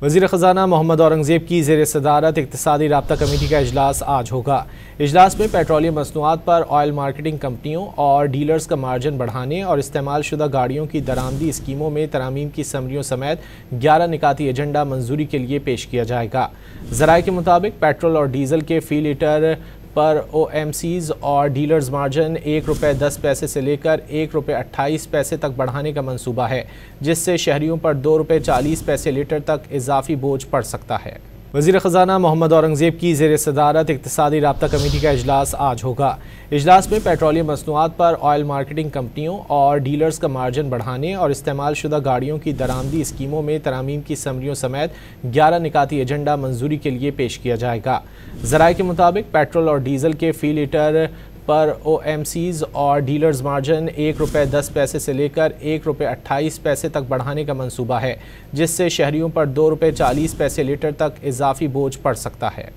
वज़ीर ख़ज़ाना मोहम्मद औरंगज़ेब की ज़ेर सदारत इक़्तिसादी राब्ता कमेटी का इजलास आज होगा। इजलास में पेट्रोलियम मसनूआत पर ऑयल मार्केटिंग कंपनियों और डीलर्स का मार्जिन बढ़ाने और इस्तेमाल शुदा गाड़ियों की दरामदी स्कीमों में तरामीम की समरियों समेत 11 निकाती एजेंडा मंजूरी के लिए पेश किया जाएगा। ज़राए के मुताबिक पेट्रोल और डीज़ल के फ़ी लीटर पर OMCs और डीलर्स मार्जिन ₹1.10 से लेकर ₹1.28 तक बढ़ाने का मंसूबा है, जिससे शहरियों पर ₹2.40 लीटर तक इजाफी बोझ पड़ सकता है। वज़ीर ख़ज़ाना मोहम्मद औरंगज़ेब की ज़ेर सदारत इक़्तिसादी राब्ता कमेटी का इजलास आज होगा। इजलास में पेट्रोलियम मसनूआत पर ऑयल मार्केटिंग कंपनियों और डीलर्स का मार्जिन बढ़ाने और इस्तेमाल शुदा गाड़ियों की दरामदी स्कीमों में तरामीम की समरियों समेत 11 निकाती एजेंडा मंजूरी के लिए पेश किया जाएगा। ज़राए के मुताबिक पेट्रोल और डीज़ल के फ़ी लीटर पर OMCs और डीलर्स मार्जिन ₹1.10 से लेकर ₹1.28 तक बढ़ाने का मंसूबा है, जिससे शहरियों पर ₹2.40 लीटर तक इजाफी बोझ पड़ सकता है।